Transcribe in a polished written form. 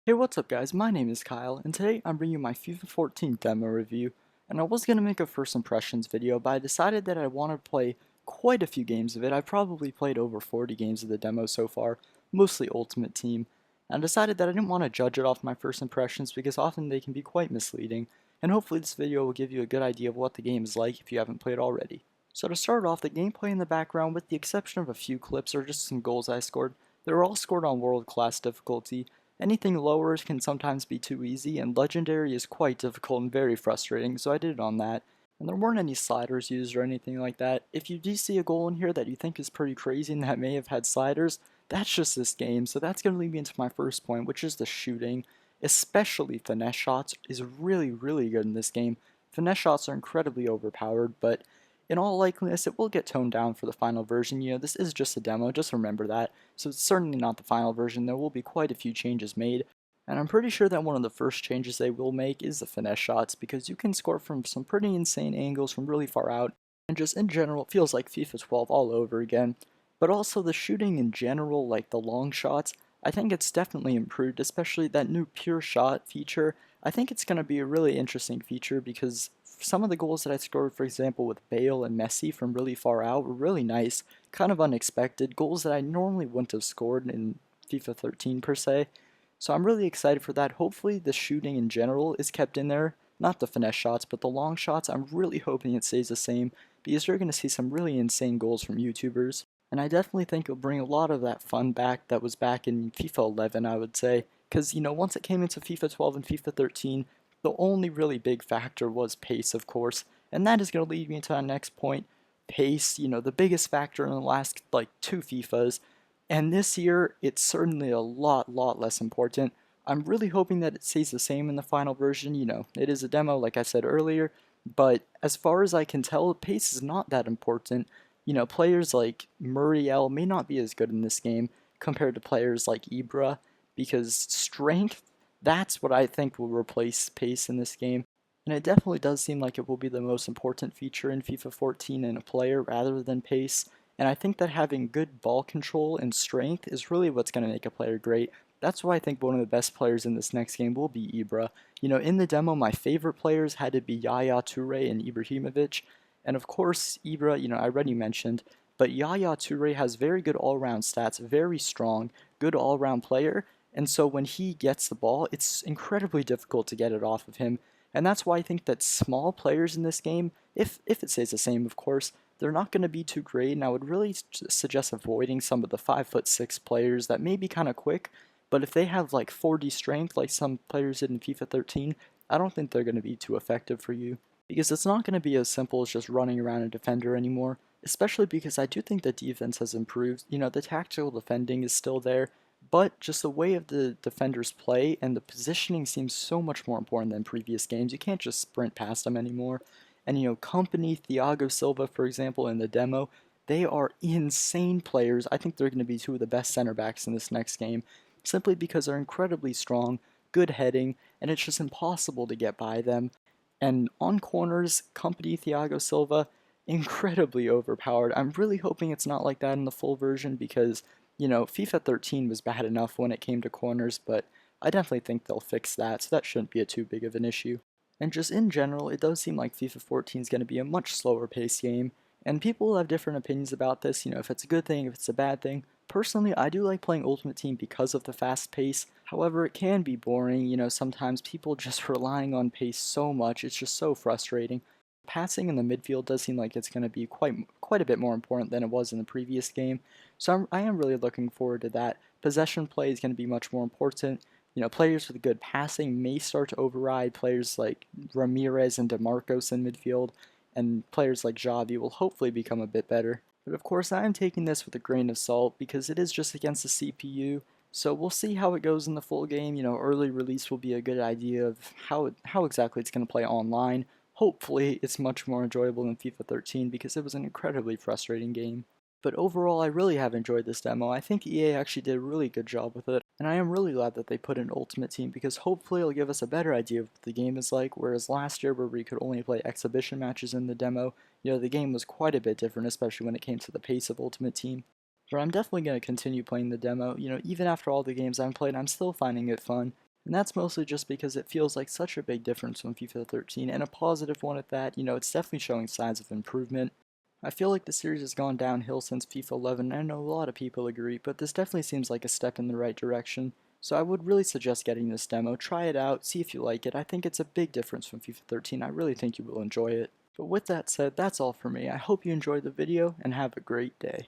Hey, what's up guys? My name is Kyle, and today I'm bringing you my FIFA 14 demo review. And I was going to make a first impressions video, but I decided that I want to play quite a few games of it. I've probably played over 40 games of the demo so far, mostly Ultimate Team. And I decided that I didn't want to judge it off my first impressions because often they can be quite misleading. And hopefully this video will give you a good idea of what the game is like if you haven't played already. So to start off, the gameplay in the background, with the exception of a few clips or just some goals I scored, they were all scored on world class difficulty. Anything lower can sometimes be too easy, and Legendary is quite difficult and very frustrating, so I did it on that. And there weren't any sliders used or anything like that. If you do see a goal in here that you think is pretty crazy and that may have had sliders, that's just this game, so that's going to lead me into my first point, which is the shooting. Especially finesse shots is really, really good in this game. Finesse shots are incredibly overpowered, but in all likeliness, it will get toned down for the final version. This is just a demo, just remember that. So it's certainly not the final version. There will be quite a few changes made. And I'm pretty sure that one of the first changes they will make is the finesse shots, because you can score from some pretty insane angles from really far out. And just in general, it feels like FIFA 12 all over again. But also the shooting in general, like the long shots, I think it's definitely improved, especially that new pure shot feature. I think it's going to be a really interesting feature because some of the goals that I scored, for example, with Bale and Messi from really far out were really nice, kind of unexpected, goals that I normally wouldn't have scored in FIFA 13 per se. So I'm really excited for that. Hopefully the shooting in general is kept in there, not the finesse shots, but the long shots. I'm really hoping it stays the same because you're going to see some really insane goals from YouTubers. And I definitely think it'll bring a lot of that fun back that was back in FIFA 11, I would say. Because, once it came into FIFA 12 and FIFA 13, the only really big factor was pace, of course, and that is going to lead me to our next point. Pace, the biggest factor in the last, like, two FIFAs, and this year, it's certainly a lot less important. I'm really hoping that it stays the same in the final version. It is a demo, like I said earlier, but as far as I can tell, pace is not that important. Players like Muriel may not be as good in this game compared to players like Ibra, because strength, that's what I think will replace pace in this game. And it definitely does seem like it will be the most important feature in FIFA 14 in a player rather than pace. And I think that having good ball control and strength is really what's going to make a player great. That's why I think one of the best players in this next game will be Ibra. In the demo, my favorite players had to be Yaya Toure and Ibrahimovic. And of course, Ibra, I already mentioned, but Yaya Toure has very good all-around stats, very strong, good all-around player, and so when he gets the ball, it's incredibly difficult to get it off of him. And that's why I think that small players in this game, if it stays the same, of course, they're not going to be too great, and I would really suggest avoiding some of the 5'6" players that may be kind of quick, but if they have like 40 strength, like some players did in FIFA 13, I don't think they're going to be too effective for you, because it's not going to be as simple as just running around a defender anymore, especially because I do think the defense has improved. The tactical defending is still there, but just the way of the defenders play and the positioning seems so much more important than previous games. You can't just sprint past them anymore. And Company, Thiago Silva, for example, in the demo, they are insane players. I think they're going to be two of the best center backs in this next game, simply because they're incredibly strong, good heading, and it's just impossible to get by them. And on corners, Company, Thiago Silva, incredibly overpowered. I'm really hoping it's not like that in the full version because FIFA 13 was bad enough when it came to corners, but I definitely think they'll fix that, so that shouldn't be too big of an issue. And just in general, it does seem like FIFA 14 is going to be a much slower paced game, and people have different opinions about this, if it's a good thing, if it's a bad thing. Personally, I do like playing Ultimate Team because of the fast pace. However, it can be boring, sometimes people just relying on pace so much, it's just so frustrating. Passing in the midfield does seem like it's going to be quite a bit more important than it was in the previous game, so I am really looking forward to that. Possession play is going to be much more important. Players with good passing may start to override players like Ramirez and DeMarcos in midfield, and players like Xavi will hopefully become a bit better. But of course, I am taking this with a grain of salt because it is just against the CPU, so we'll see how it goes in the full game. Early release will be a good idea of how exactly it's going to play online. Hopefully, it's much more enjoyable than FIFA 13 because it was an incredibly frustrating game. But overall, I really have enjoyed this demo. I think EA actually did a really good job with it, and I am really glad that they put in Ultimate Team because hopefully it'll give us a better idea of what the game is like, whereas last year where we could only play exhibition matches in the demo, the game was quite a bit different, especially when it came to the pace of Ultimate Team. But I'm definitely going to continue playing the demo. Even after all the games I've played, I'm still finding it fun. And that's mostly just because it feels like such a big difference from FIFA 13, and a positive one at that. It's definitely showing signs of improvement. I feel like the series has gone downhill since FIFA 11, and I know a lot of people agree, but this definitely seems like a step in the right direction. So I would really suggest getting this demo, try it out, see if you like it. I think it's a big difference from FIFA 13, I really think you will enjoy it. But with that said, that's all for me. I hope you enjoyed the video, and have a great day.